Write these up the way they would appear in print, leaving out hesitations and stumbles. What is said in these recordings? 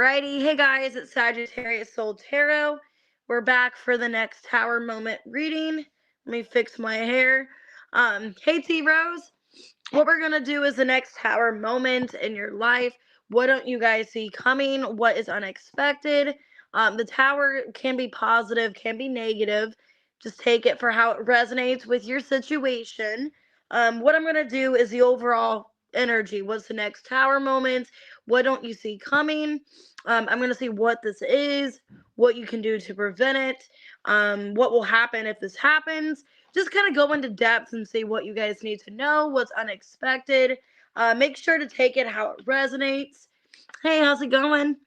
Alrighty, hey guys, it's Sagittarius Soul Tarot. We're back for the next Tower Moment reading. Let me fix my hair. Hey T-Rose, what we're going to do is the next Tower Moment in your life. What don't you guys see coming? What is unexpected? The Tower can be positive, can be negative. Just take it for how it resonates with your situation. What I'm going to do is the overall energy. What's the next Tower Moment? What don't you see coming? I'm going to see what this is, what you can do to prevent it, what will happen if this happens. Just kind of go into depth and see what you guys need to know, what's unexpected. Make sure to take it how it resonates. Hey, how's it going?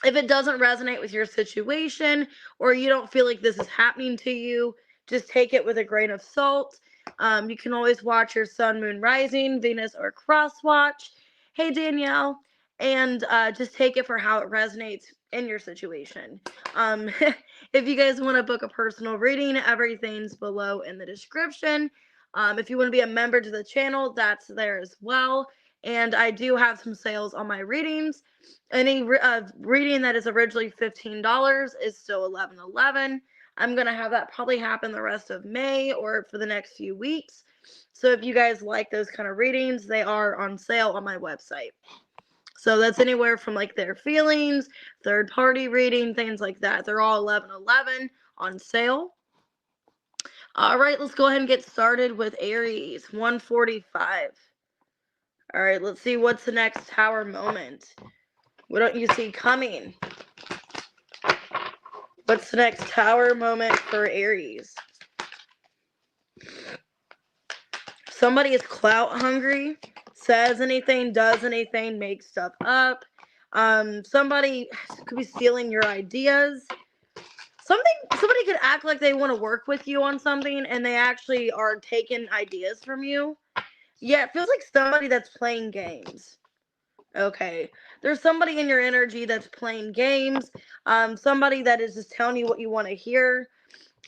If it doesn't resonate with your situation or you don't feel like this is happening to you, just take it with a grain of salt. You can always watch your sun, moon, rising, Venus, or cross watch. Hey, Danielle. And just take it for how it resonates in your situation. If you guys want to book a personal reading, everything's below in the description. If you want to be a member to the channel, that's there as well. And I do have some sales on my readings. Any reading that is originally $15 is still $11.11. I'm going to have that probably happen the rest of May or for the next few weeks. So if you guys like those kind of readings, they are on sale on my website. So that's anywhere from like their feelings, third party reading, things like that. They're all $11.11 on sale. All right, let's go ahead and get started with Aries, 145. All right, let's see what's the next Tower Moment. What don't you see coming? What's the next Tower Moment for Aries? Somebody is clout hungry, says anything, does anything, makes stuff up. Somebody could be stealing your ideas. Somebody could act like they want to work with you on something and they actually are taking ideas from you. Yeah, it feels like somebody that's playing games. Okay. There's somebody in your energy that's playing games. Somebody that is just telling you what you want to hear.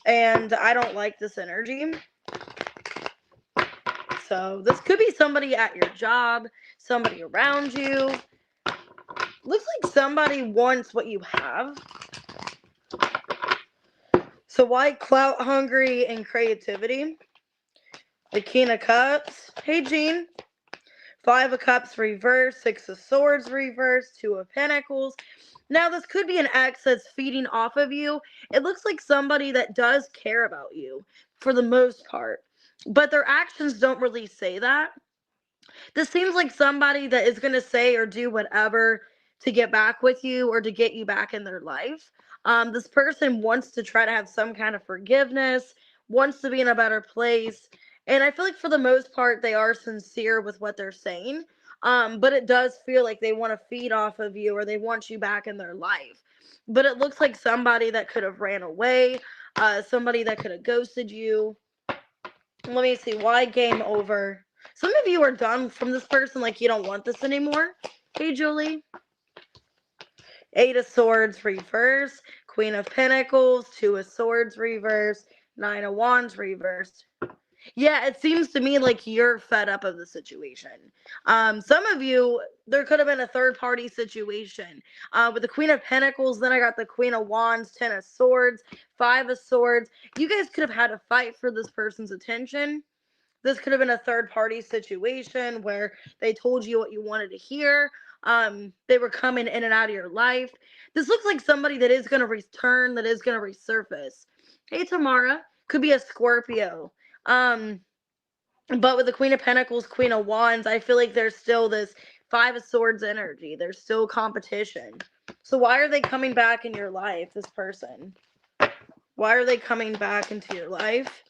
And I don't like this energy. So this could be somebody at your job, somebody around you. Looks like somebody wants what you have. So why clout hungry and creativity? The King of Cups. Hey, Jean. 5 of Cups reverse, 6 of Swords reverse, 2 of Pentacles. Now, this could be an ex that's feeding off of you. It looks like somebody that does care about you for the most part. But their actions don't really say that. This seems like somebody that is going to say or do whatever to get back with you or to get you back in their life. This person wants to try to have some kind of forgiveness, wants to be in a better place. And I feel like for the most part, they are sincere with what they're saying. But it does feel like they want to feed off of you or they want you back in their life. But it looks like somebody that could have ran away, somebody that could have ghosted you. Let me see. Why game over? Some of you are done from this person, like you don't want this anymore. Hey, Julie. 8 of Swords reverse, Queen of Pentacles, 2 of Swords reverse, 9 of Wands reversed. Yeah, it seems to me like you're fed up of the situation. Some of you, there could have been a third-party situation. With the Queen of Pentacles, then I got the Queen of Wands, 10 of Swords, 5 of Swords. You guys could have had to fight for this person's attention. This could have been a third-party situation where they told you what you wanted to hear. They were coming in and out of your life. This looks like somebody that is going to return, that is going to resurface. Hey, Tamara. Could be a Scorpio. But with the Queen of Pentacles, Queen of Wands, I feel like there's still this 5 of Swords energy. There's still competition. So why are they coming back in your life, this person? Why are they coming back into your life?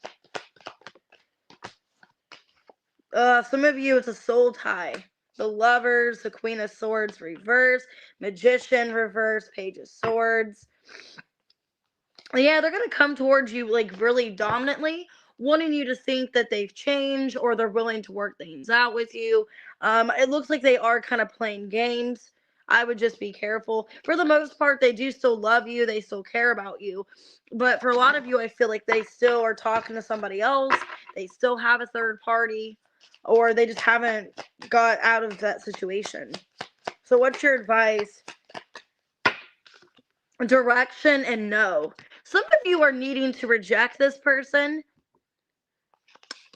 Some of you, it's a soul tie. The Lovers, the Queen of Swords reverse, Magician reverse, Page of Swords. Yeah, they're going to come towards you like really dominantly, wanting you to think that they've changed or they're willing to work things out with you. It looks like they are kind of playing games. I would just be careful. For the most part, they do still love you. They still care about you. But for a lot of you, I feel like they still are talking to somebody else. They still have a third party. Or they just haven't got out of that situation. So what's your advice direction and no. Some of you are needing to reject this person.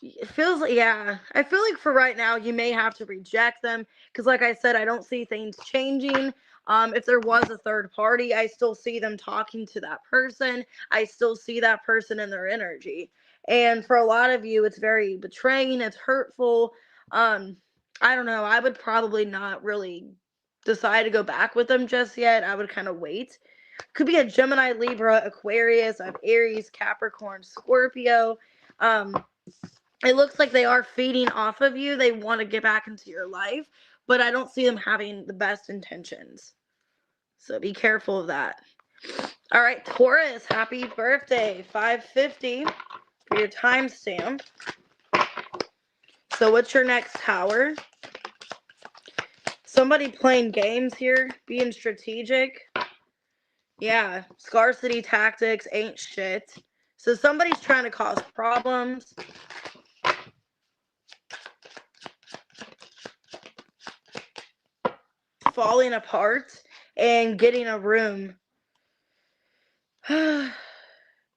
It feels like, yeah, I feel like for right now you may have to reject them because, like I said, I don't see things changing. If there was a third party, I still see them talking to that person. I still see that person in their energy. And for a lot of you, it's very betraying, it's hurtful. I don't know. I would probably not really decide to go back with them just yet. I would kind of wait. Could be a Gemini, Libra, Aquarius, I have Aries, Capricorn, Scorpio. It looks like they are feeding off of you. They want to get back into your life, but I don't see them having the best intentions. So be careful of that. All right, Taurus, happy birthday. 550 for your timestamp. So what's your next tower? Somebody playing games here, being strategic. Yeah, scarcity tactics ain't shit. So somebody's trying to cause problems. Falling apart and getting a room.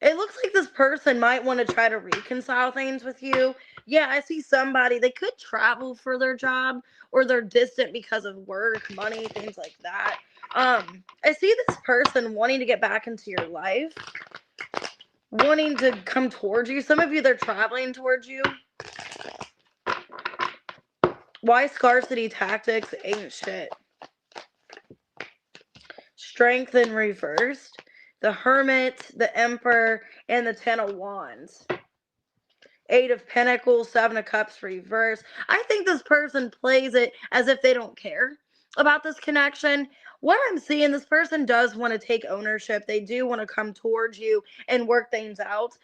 It looks like this person might want to try to reconcile things with you. Yeah, I see somebody, they could travel for their job or they're distant because of work, money, things like that. I see this person wanting to get back into your life, wanting to come towards you. Some of you, they're traveling towards you. Why scarcity tactics ain't shit. Strength in reversed. The Hermit, the Emperor, and the Ten of Wands. 8 of Pentacles, 7 of Cups reverse. I think this person plays it as if they don't care about this connection. What I'm seeing, this person does want to take ownership. They do want to come towards you and work things out.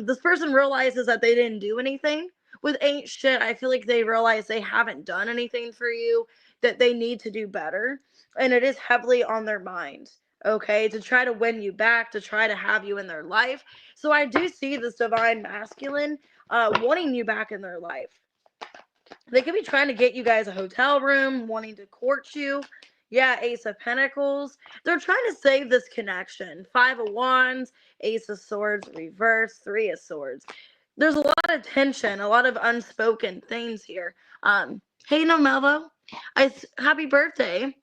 This person realizes that they didn't do anything with ain't shit. I feel like they realize they haven't done anything for you, that they need to do better. And it is heavily on their mind, okay, to try to win you back, to try to have you in their life. So I do see this divine masculine wanting you back in their life. They could be trying to get you guys a hotel room, wanting to court you. Yeah, Ace of Pentacles. They're trying to save this connection. 5 of Wands, Ace of Swords, reverse, 3 of Swords. There's a lot of tension, a lot of unspoken things here. Hey, Nomello. Happy birthday.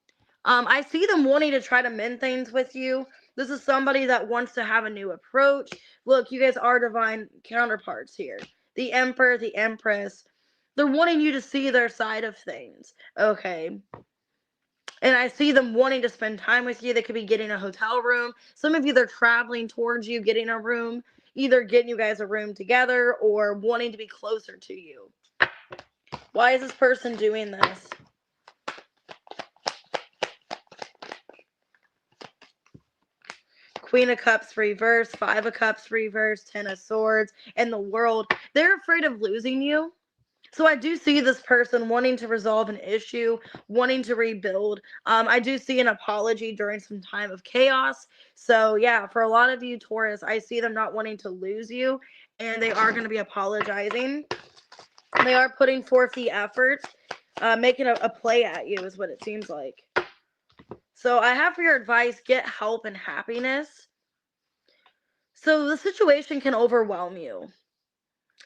I see them wanting to try to mend things with you. This is somebody that wants to have a new approach. Look, you guys are divine counterparts here. The Emperor, the Empress. They're wanting you to see their side of things. Okay. And I see them wanting to spend time with you. They could be getting a hotel room. Some of you, they're traveling towards you, getting a room. Either getting you guys a room together or wanting to be closer to you. Why is this person doing this? Queen of Cups reverse, 5 of Cups reverse, 10 of Swords, and the World. They're afraid of losing you. So I do see this person wanting to resolve an issue, wanting to rebuild. I do see an apology during some time of chaos. So yeah, for a lot of you, Taurus, I see them not wanting to lose you, and they are going to be apologizing. They are putting forth the effort, making a play at you is what it seems like. So I have for your advice, get help and happiness. So the situation can overwhelm you.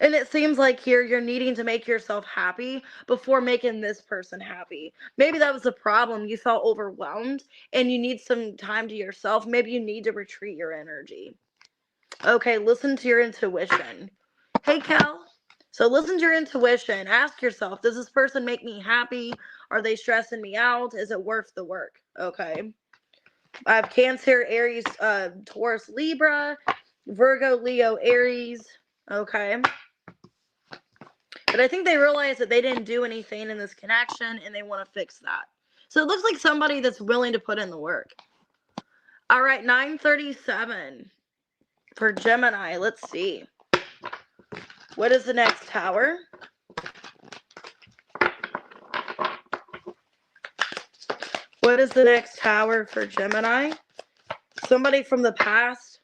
And it seems like here you're needing to make yourself happy before making this person happy. Maybe that was the problem. You felt overwhelmed and you need some time to yourself. Maybe you need to retreat your energy. Okay, listen to your intuition. Hey, Cal. So listen to your intuition. Ask yourself, does this person make me happy? Are they stressing me out? Is it worth the work? Okay. I have Cancer, Aries, Taurus, Libra, Virgo, Leo, Aries. Okay. But I think they realize that they didn't do anything in this connection and they want to fix that. So it looks like somebody that's willing to put in the work. All right, 937 for Gemini. Let's see. What is the next tower? What is the next tower for Gemini? Somebody from the past.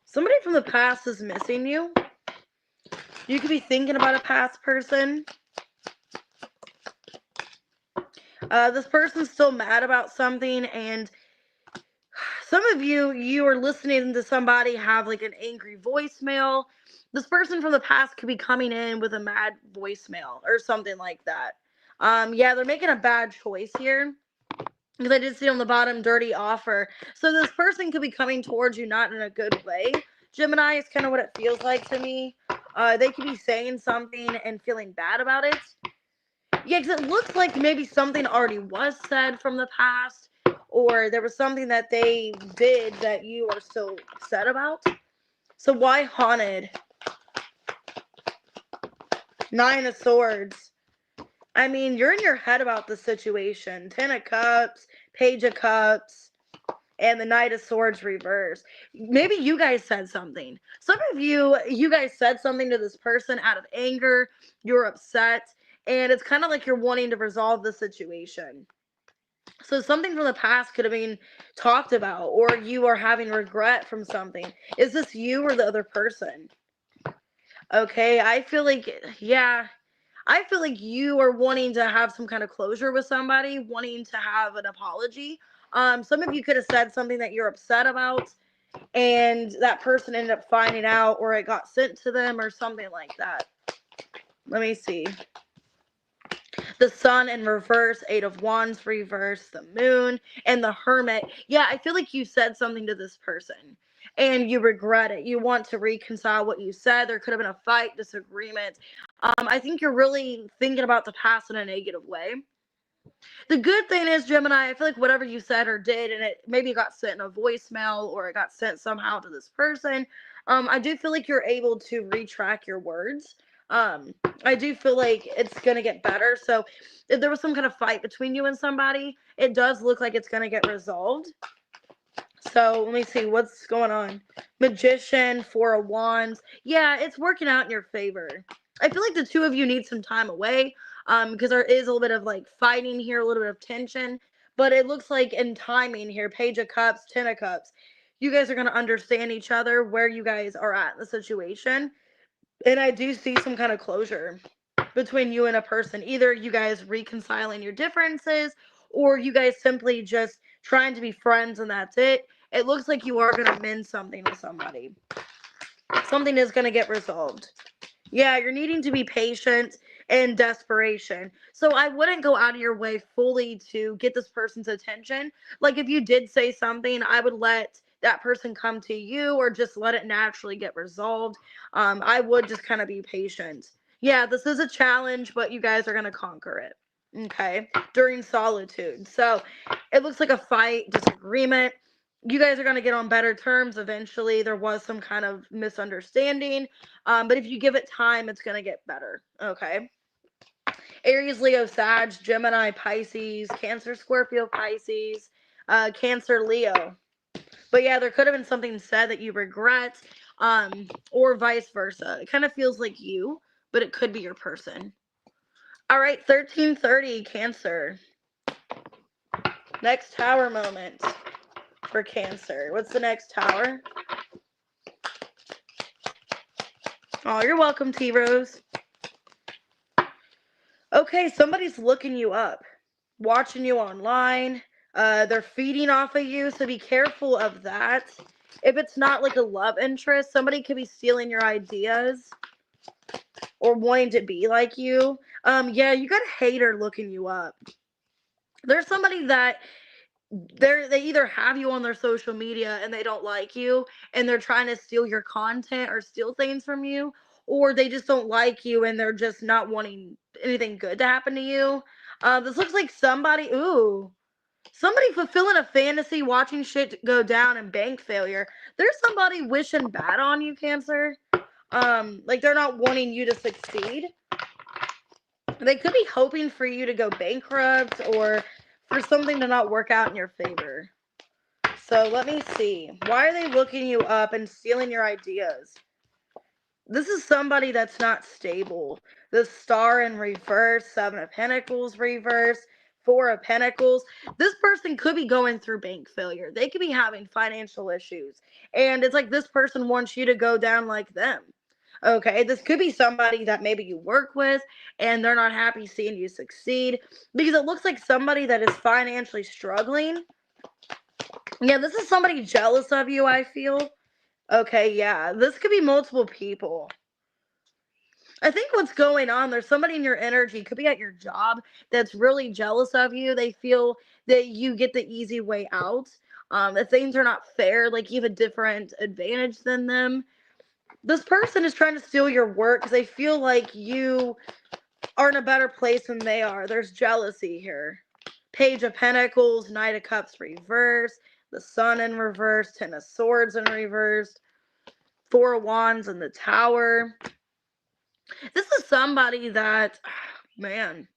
Somebody from the past is missing you. You could be thinking about a past person. This person's still mad about something, and some of you are listening to somebody have like an angry voicemail. This person from the past could be coming in with a mad voicemail or something like that. Yeah, they're making a bad choice here. Because I did see on the bottom, dirty offer. So this person could be coming towards you not in a good way. Gemini is kind of what it feels like to me. They could be saying something and feeling bad about it. Yeah, because it looks like maybe something already was said from the past. Or there was something that they did that you are still upset about. So why haunted? 9 of Swords. I mean, you're in your head about the situation. 10 of Cups, Page of Cups, and the Knight of Swords reverse. Maybe you guys said something. Some of you guys said something to this person out of anger. You're upset. And it's kind of like you're wanting to resolve the situation. So something from the past could have been talked about, or you are having regret from something. Is this you or the other person? Okay, I feel like, yeah, I feel like you are wanting to have some kind of closure with somebody, wanting to have an apology. Some of you could have said something that you're upset about, and that person ended up finding out, or it got sent to them, or something like that. Let me see. The Sun in reverse, 8 of Wands reverse, the Moon, and the Hermit. Yeah, I feel like you said something to this person and you regret it. You want to reconcile what you said. There could have been a fight, disagreement. I think you're really thinking about the past in a negative way. The good thing is, Gemini, I feel like whatever you said or did, and it maybe got sent in a voicemail or it got sent somehow to this person, I do feel like you're able to retrack your words. I do feel like it's going to get better. So if there was some kind of fight between you and somebody, it does look like it's going to get resolved. So let me see what's going on. Magician, 4 of Wands. Yeah, it's working out in your favor. I feel like the two of you need some time away because there is a little bit of like fighting here, a little bit of tension. But it looks like in timing here, Page of Cups, 10 of Cups, you guys are going to understand each other, where you guys are at in the situation. And I do see some kind of closure between you and a person. Either you guys reconciling your differences, or you guys simply just trying to be friends and that's it. It looks like you are going to mend something with somebody. Something is going to get resolved. Yeah, you're needing to be patient and desperation. So I wouldn't go out of your way fully to get this person's attention. Like if you did say something, I would let that person come to you or just let it naturally get resolved. I would just kind of be patient. Yeah, this is a challenge, but you guys are going to conquer it. Okay, during solitude. So it looks like a fight, disagreement. You guys are going to get on better terms eventually. There was some kind of misunderstanding. But if you give it time, it's going to get better. Okay. Aries, Leo, Sag, Gemini, Pisces, Cancer, Scorpio, Pisces, Cancer, Leo. But yeah, there could have been something said that you regret, or vice versa. It kind of feels like you, but it could be your person. All right, 1330, Cancer. Next tower moment for Cancer. What's the next tower? Oh, you're welcome, T-Rose. Okay, somebody's looking you up, watching you online. They're feeding off of you, so be careful of that. If it's not like a love interest, somebody could be stealing your ideas or wanting to be like you. Yeah, you got a hater looking you up. There's somebody that they either have you on their social media and they don't like you and they're trying to steal your content or steal things from you, or they just don't like you and they're just not wanting anything good to happen to you. This looks like somebody fulfilling a fantasy, watching shit go down and bank failure. There's somebody wishing bad on you, Cancer. Like they're not wanting you to succeed. They could be hoping for you to go bankrupt or for something to not work out in your favor. So let me see. Why are they looking you up and stealing your ideas? This is somebody that's not stable. The Star in reverse, 7 of Pentacles reverse, 4 of Pentacles. This person could be going through bank failure. They could be having financial issues. And it's like this person wants you to go down like them. Okay, this could be somebody that maybe you work with and they're not happy seeing you succeed, because it looks like somebody that is financially struggling Yeah, this is somebody jealous of you, I feel. Okay, yeah. This could be multiple people. I think what's going on, there's somebody in your energy, could be at your job, that's really jealous of you. They feel that you get the easy way out. That things are not fair, like you have a different advantage than them. This person is trying to steal your work because they feel like you are in a better place than they are. There's jealousy here. Page of Pentacles, Knight of Cups reversed, the Sun in reverse, Ten of Swords in reverse, Four of Wands in the Tower. This is somebody that, man,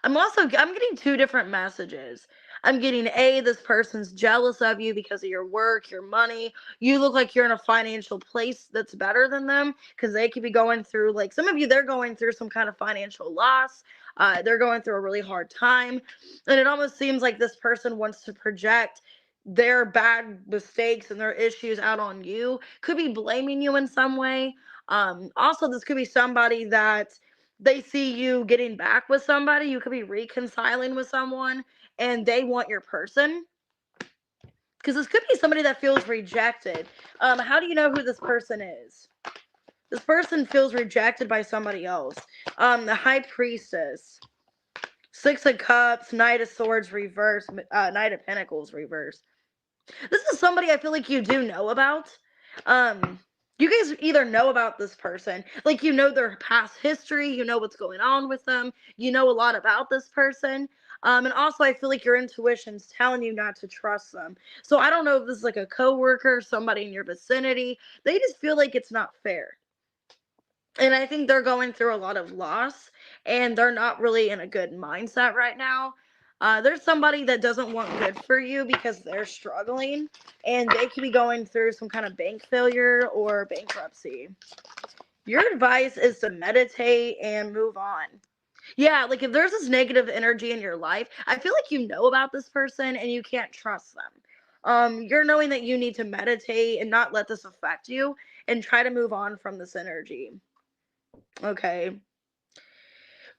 I'm getting two different messages. I'm getting this person's jealous of you because of your work, your money. You look like you're in a financial place that's better than them because they could be going through, like some of you, they're going through some kind of financial loss. They're going through a really hard time. And it almost seems like this person wants to project their bad mistakes and their issues out on you. Could be blaming you in some way. Also, this could be somebody that they see you getting back with somebody. You could be reconciling with someone and they want your person. Because this could be somebody that feels rejected. How do you know who this person is? This person feels rejected by somebody else. The High Priestess. Six of Cups, Knight of Swords reverse, Knight of Pentacles reverse. This is somebody I feel like you do know about. You guys either know about this person, like you know their past history, you know what's going on with them, you know a lot about this person. And also I feel like your intuition's telling you not to trust them. So I don't know if this is like a coworker, somebody in your vicinity. They just feel like it's not fair. And I think they're going through a lot of loss and they're not really in a good mindset right now. There's somebody that doesn't want good for you because they're struggling and they could be going through some kind of bank failure or bankruptcy. Your advice is to meditate and move on. Yeah, like if there's this negative energy in your life, I feel like you know about this person and you can't trust them. You're knowing that you need to meditate and not let this affect you and try to move on from this energy. Okay.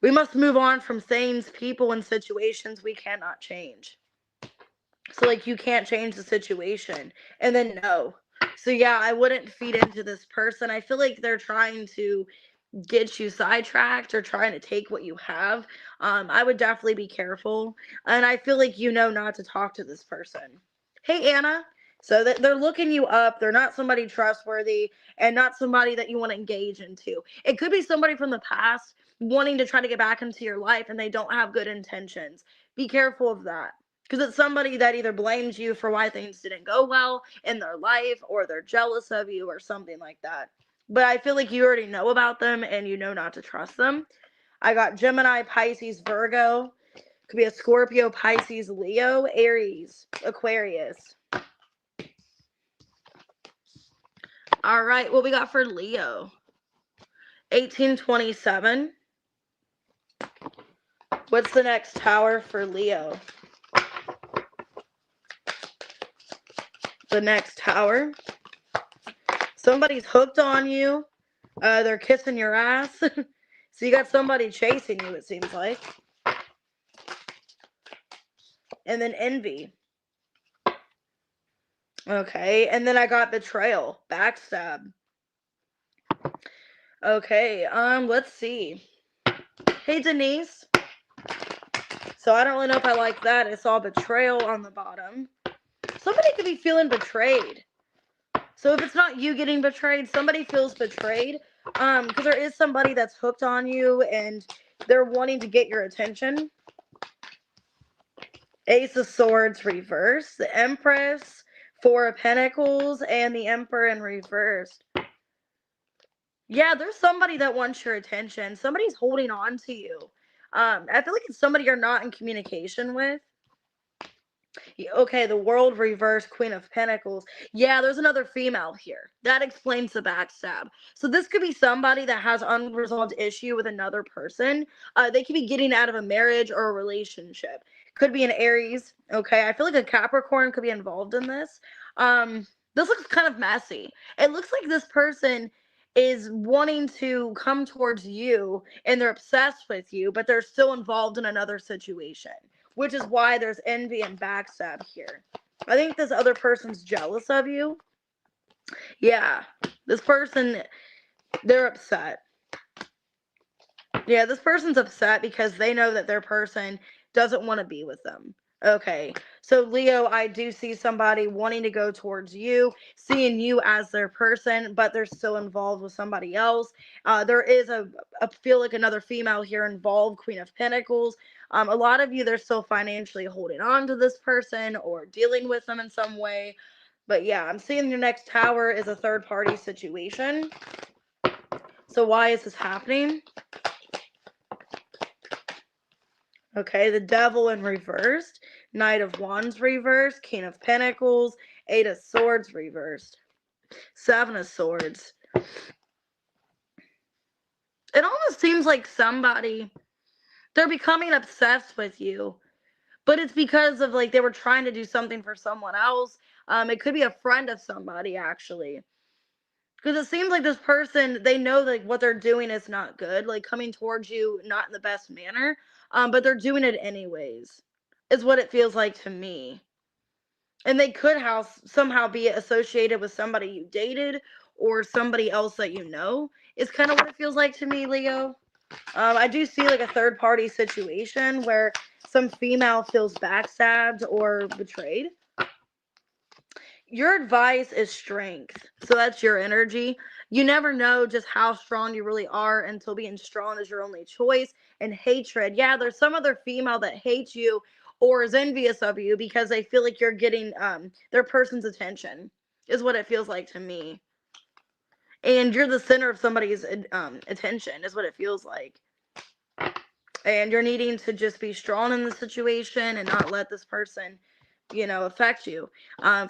We must move on from things, people, and situations we cannot change. So, like, you can't change the situation. And then, no. So, yeah, I wouldn't feed into this person. I feel like they're trying to get you sidetracked or trying to take what you have. I would definitely be careful. And I feel like you know not to talk to this person. Hey, Anna. So that they're looking you up. They're not somebody trustworthy and not somebody that you want to engage into. It could be somebody from the past wanting to try to get back into your life and they don't have good intentions. Be careful of that. Because it's somebody that either blames you for why things didn't go well in their life or they're jealous of you or something like that. But I feel like you already know about them and you know not to trust them. I got Gemini, Pisces, Virgo. Could be a Scorpio, Pisces, Leo, Aries, Aquarius. All right, what we got for Leo? 1827. What's the next tower for Leo? The next tower. Somebody's hooked on you. They're kissing your ass. So you got somebody chasing you, it seems like. And then envy. Okay, and then I got betrayal, backstab. Okay, let's see. Hey, Denise. So I don't really know if I like that. I saw betrayal on the bottom. Somebody could be feeling betrayed. So if it's not you getting betrayed, somebody feels betrayed. Because there is somebody that's hooked on you and they're wanting to get your attention. Ace of Swords reversed, the Empress, Four of Pentacles, and the Emperor in reverse. Yeah, there's somebody that wants your attention. Somebody's holding on to you. I feel like it's somebody you're not in communication with. Okay, the World reverse, Queen of Pentacles. Yeah, there's another female here. That explains the backstab. So this could be somebody that has unresolved issue with another person. They could be getting out of a marriage or a relationship. Could be an Aries. Okay, I feel like a Capricorn could be involved in this. This looks kind of messy. It looks like this person is wanting to come towards you and they're obsessed with you, but they're still involved in another situation, which is why there's envy and backstab here. I think this other person's jealous of you. Yeah, this person, they're upset. Yeah, this person's upset because they know that their person doesn't want to be with them. Okay, so Leo, I do see somebody wanting to go towards you, seeing you as their person, but they're still involved with somebody else. There is I feel like another female here involved, Queen of Pentacles. A lot of you, they're still financially holding on to this person or dealing with them in some way. But yeah, I'm seeing your next tower is a third party situation. So why is this happening? Okay, the Devil in reversed, Knight of Wands reversed, King of Pentacles, Eight of Swords reversed, Seven of Swords. It almost seems like somebody, they're becoming obsessed with you, but it's because of like they were trying to do something for someone else. It could be a friend of somebody actually. Because it seems like this person, they know like what they're doing is not good, like coming towards you not in the best manner, but they're doing it anyways, is what it feels like to me. And they could somehow be associated with somebody you dated or somebody else that you know. Is kind of what it feels like to me, Leo. I do see like a third party situation where some female feels backstabbed or betrayed. Your advice is strength. So that's your energy. You never know just how strong you really are until being strong is your only choice. And hatred. Yeah, there's some other female that hates you or is envious of you because they feel like you're getting their person's attention, is what it feels like to me. And you're the center of somebody's attention, is what it feels like. And you're needing to just be strong in the situation and not let this person affect you.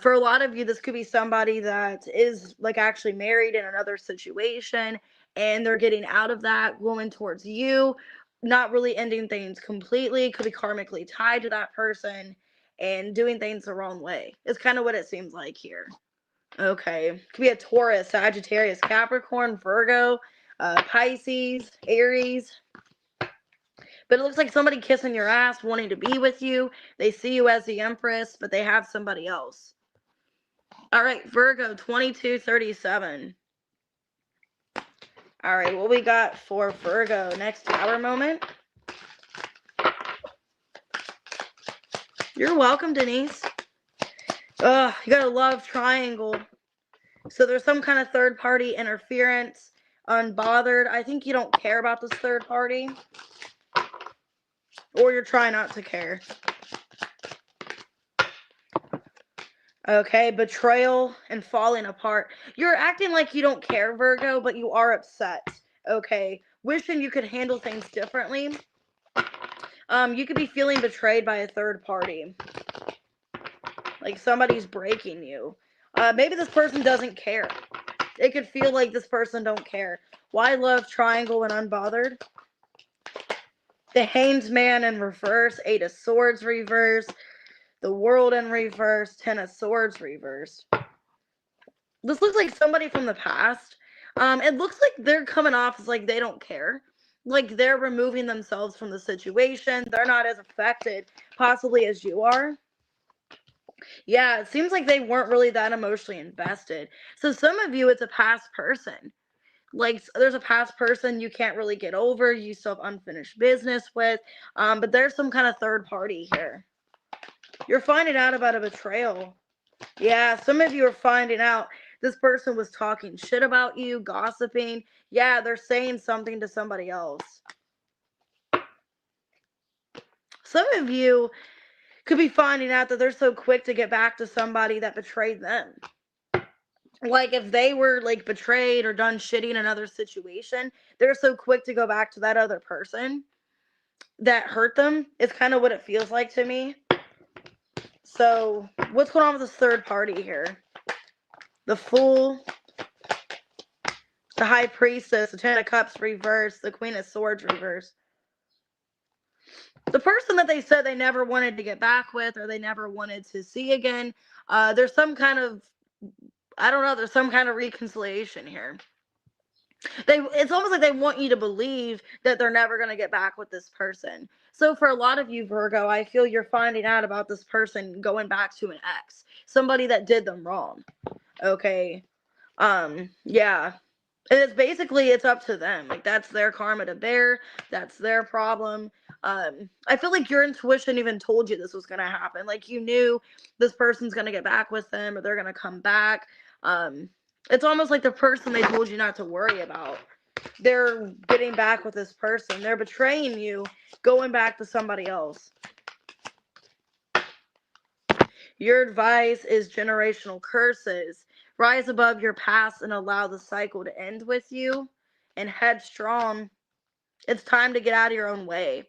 For a lot of you, this could be somebody that is like actually married in another situation and they're getting out of that, going towards you, not really ending things completely, could be karmically tied to that person and doing things the wrong way. It's kind of what it seems like here. Okay, could be a Taurus, Sagittarius, Capricorn, Virgo, Pisces, Aries. But it looks like somebody kissing your ass, wanting to be with you. They see you as the Empress, but they have somebody else. All right, Virgo, 2237. All right, what we got for Virgo? Next tower moment. You're welcome, Denise. You got a love triangle. So there's some kind of third party interference, unbothered. I think you don't care about this third party. Or you're trying not to care. Okay, betrayal and falling apart. You're acting like you don't care, Virgo, but you are upset. Okay, wishing you could handle things differently. You could be feeling betrayed by a third party. Like somebody's breaking you. Maybe this person doesn't care. It could feel like this person don't care. Why love triangle and unbothered? The Hanged Man in reverse, Eight of Swords reverse, the World in reverse, Ten of Swords reversed. This looks like somebody from the past. It looks like they're coming off as like they don't care. Like they're removing themselves from the situation. They're not as affected, possibly, as you are. Yeah, it seems like they weren't really that emotionally invested. So some of you, it's a past person. Like there's a past person you can't really get over. You still have unfinished business with. But there's some kind of third party here. You're finding out about a betrayal. Yeah, some of you are finding out this person was talking shit about you, gossiping. Yeah, they're saying something to somebody else. Some of you could be finding out that they're so quick to get back to somebody that betrayed them. Like if they were like betrayed or done shitty in another situation, they're so quick to go back to that other person that hurt them. It's kind of what it feels like to me. So what's going on with this third party here? The Fool, the High Priestess, the Ten of Cups reversed, the Queen of Swords reversed. The person that they said they never wanted to get back with or they never wanted to see again, there's some kind of, I don't know, there's some kind of reconciliation here. It's almost like they want you to believe that they're never going to get back with this person. So for a lot of you, Virgo, I feel you're finding out about this person going back to an ex, somebody that did them wrong. Okay. Yeah. And it's basically, it's up to them. Like, that's their karma to bear. That's their problem. I feel like your intuition even told you this was going to happen. Like, you knew this person's going to get back with them, or they're going to come back. It's almost like the person they told you not to worry about. They're getting back with this person. They're betraying you, going back to somebody else. Your advice is generational curses. Rise above your past and allow the cycle to end with you. And headstrong, it's time to get out of your own way.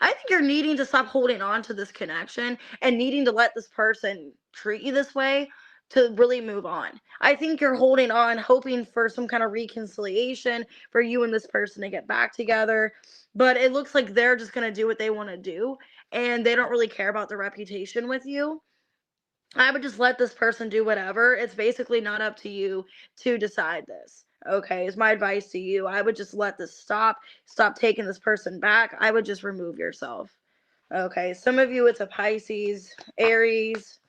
I think you're needing to stop holding on to this connection and needing to let this person treat you this way to really move on. I think you're holding on, hoping for some kind of reconciliation, for you and this person to get back together. But it looks like they're just going to do what they want to do, and they don't really care about the reputation with you. I would just let this person do whatever. It's basically not up to you to decide this. Okay, is my advice to you. I would just let this stop. Stop taking this person back. I would just remove yourself. Okay, some of you, it's a Pisces, Aries,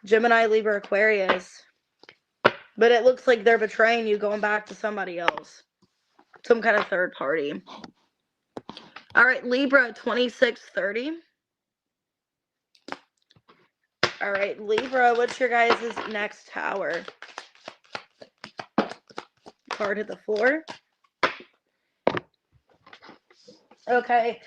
Gemini, Libra, Aquarius. But it looks like they're betraying you, going back to somebody else. Some kind of third party. All right, Libra, 2630. All right, Libra, what's your guys' next tower? Card hit the floor. Okay,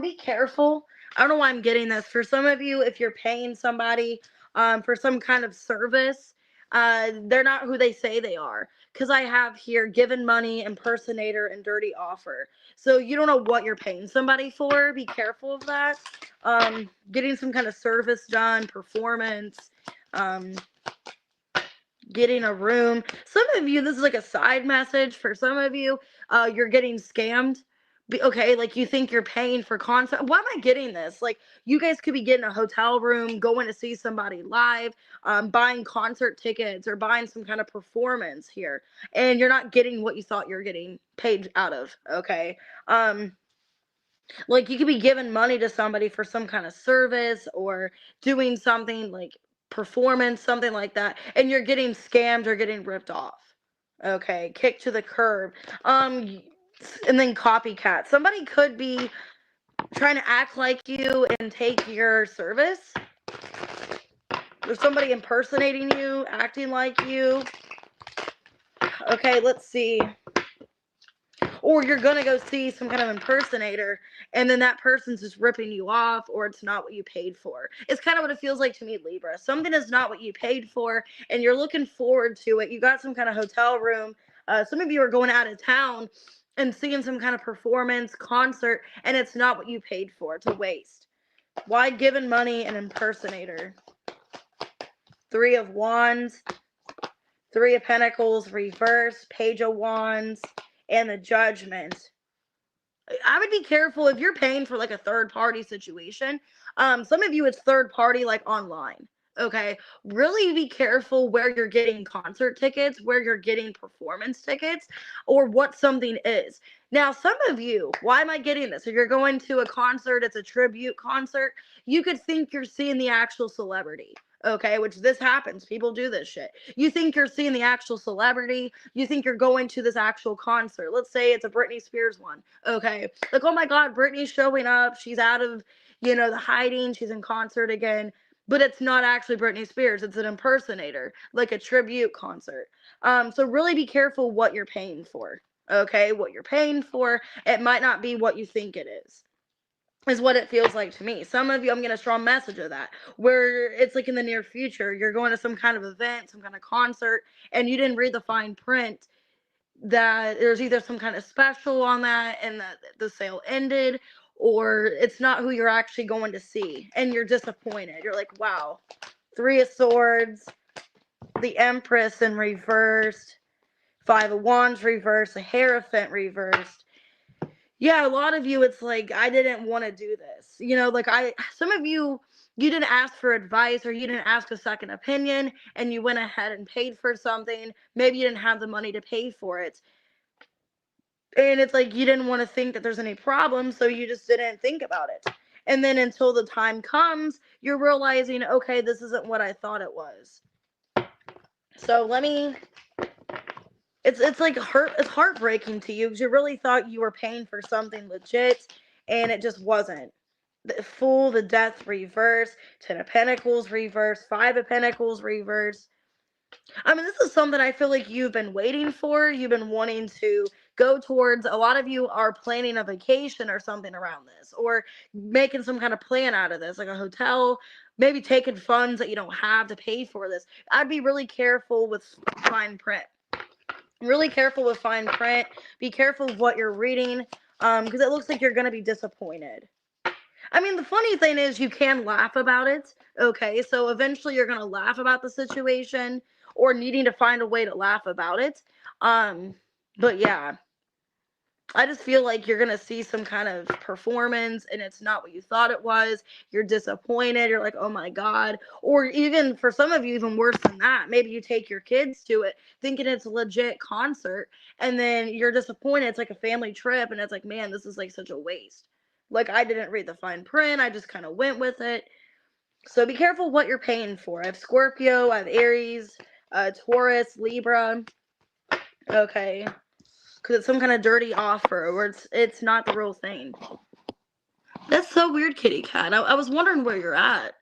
be careful. I don't know why I'm getting this. For some of you, if you're paying somebody for some kind of service, they're not who they say they are. Because I have here given money, impersonator, and dirty offer. So you don't know what you're paying somebody for. Be careful of that. Getting some kind of service done, performance, getting a room. Some of you, this is like a side message. For some of you, you're getting scammed. Okay, like you think you're paying for concert. Why am I getting this? Like, you guys could be getting a hotel room, going to see somebody live, buying concert tickets, or buying some kind of performance here, and you're not getting what you thought you're getting paid out of. Okay, like you could be giving money to somebody for some kind of service or doing something like performance, something like that, and you're getting scammed or getting ripped off. Okay, kicked to the curb. And then copycat. Somebody could be trying to act like you and take your service. There's somebody impersonating you, acting like you. Okay, let's see. Or you're going to go see some kind of impersonator, and then that person's just ripping you off, or it's not what you paid for. It's kind of what it feels like to me, Libra. Something is not what you paid for, and you're looking forward to it. You got some kind of hotel room. Some of you are going out of town and seeing some kind of performance, concert, and it's not what you paid for. It's a waste. Why giving money an impersonator? Three of Wands, Three of Pentacles, reverse, Page of Wands, and the Judgment. I would be careful if you're paying for like a third party situation. Some of you, it's third party, like online. Okay, really be careful where you're getting concert tickets, where you're getting performance tickets, or what something is. Now, some of you, why am I getting this? If you're going to a concert, it's a tribute concert, you could think you're seeing the actual celebrity. Okay, which this happens. People do this shit. You think you're seeing the actual celebrity. You think you're going to this actual concert. Let's say it's a Britney Spears one. Okay, like, oh my God, Britney's showing up. She's out of, the hiding. She's in concert again. But it's not actually Britney Spears. It's an impersonator, like a tribute concert. So really be careful what you're paying for. Okay, what you're paying for. It might not be what you think it is what it feels like to me. Some of you, I'm getting a strong message of that, where it's like in the near future, you're going to some kind of event, some kind of concert, and you didn't read the fine print that there's either some kind of special on that and that the sale ended, or it's not who you're actually going to see, and you're disappointed. You're like, wow. Three of Swords, the Empress in reversed, Five of Wands reversed, the Hierophant reversed. Yeah, a lot of you, it's like, I didn't want to do this. Some of you, you didn't ask for advice, or you didn't ask a second opinion, and you went ahead and paid for something. Maybe you didn't have the money to pay for it. And it's like you didn't want to think that there's any problem, so you just didn't think about it. And then until the time comes, you're realizing, okay, this isn't what I thought it was. So it's like it's heartbreaking to you because you really thought you were paying for something legit, and it just wasn't. The Fool, the Death reverse, Ten of Pentacles reverse, Five of Pentacles reverse. I mean, this is something I feel like you've been waiting for. You've been wanting to go towards. A lot of you are planning a vacation or something around this, or making some kind of plan out of this, like a hotel, maybe taking funds that you don't have to pay for this. I'd be really careful with fine print. Really careful with fine print. Be careful of what you're reading, because it looks like you're going to be disappointed. I mean, the funny thing is you can laugh about it, okay? So eventually you're going to laugh about the situation, or needing to find a way to laugh about it. But yeah, I just feel like you're going to see some kind of performance and it's not what you thought it was. You're disappointed. You're like, oh my God. Or even for some of you, even worse than that. Maybe you take your kids to it thinking it's a legit concert, and then you're disappointed. It's like a family trip, and it's like, man, this is like such a waste. Like, I didn't read the fine print. I just kind of went with it. So be careful what you're paying for. I have Scorpio, I have Aries, Taurus, Libra. Okay. Because it's some kind of dirty offer, or it's not the real thing. That's so weird, kitty cat. I was wondering where you're at.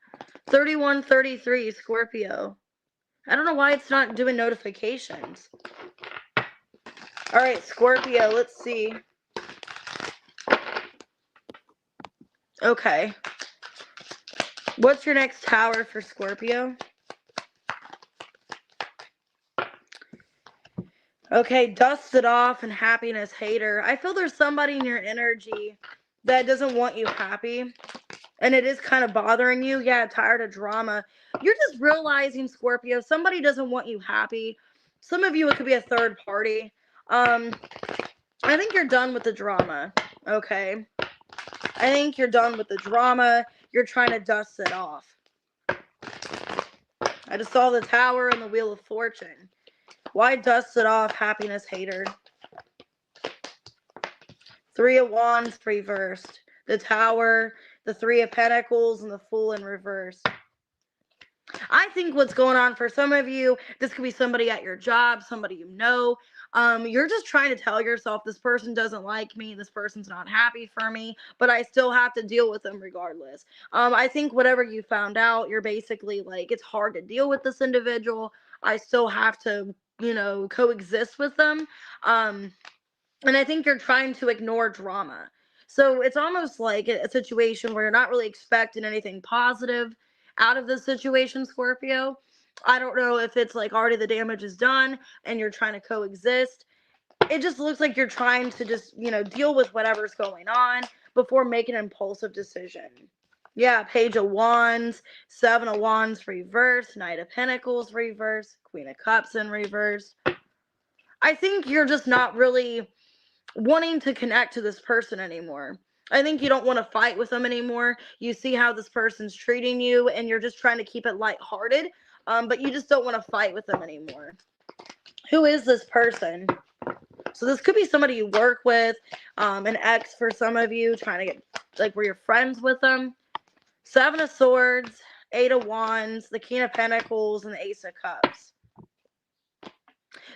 3133, Scorpio. I don't know why it's not doing notifications. Alright, Scorpio, let's see. Okay. What's your next tower for Scorpio? Okay, dust it off and happiness hater. I feel there's somebody in your energy that doesn't want you happy. And it is kind of bothering you. Yeah, tired of drama. You're just realizing, Scorpio, somebody doesn't want you happy. Some of you, it could be a third party. I think you're done with the drama. Okay. I think you're done with the drama. You're trying to dust it off. I just saw the Tower and the Wheel of Fortune. Why dust it off, happiness hater? Three of Wands reversed. The Tower, the Three of Pentacles, and the Fool in reverse. I think what's going on for some of you, this could be somebody at your job, somebody you know. You're just trying to tell yourself, this person doesn't like me, this person's not happy for me, but I still have to deal with them regardless. I think whatever you found out, you're basically like, it's hard to deal with this individual. I still have to, coexist with them. And I think you're trying to ignore drama. So it's almost like a situation where you're not really expecting anything positive out of this situation, Scorpio. I don't know if it's like already the damage is done and you're trying to coexist. It just looks like you're trying to just, deal with whatever's going on before making an impulsive decision. Yeah, Page of Wands, Seven of Wands reverse, Knight of Pentacles reverse, Queen of Cups in reverse. I think you're just not really wanting to connect to this person anymore. I think you don't want to fight with them anymore. You see how this person's treating you, and you're just trying to keep it lighthearted, but you just don't want to fight with them anymore. Who is this person? So this could be somebody you work with, an ex for some of you, trying to get, like, where you're friends with them. Seven of Swords, Eight of Wands, the King of Pentacles, and the Ace of Cups.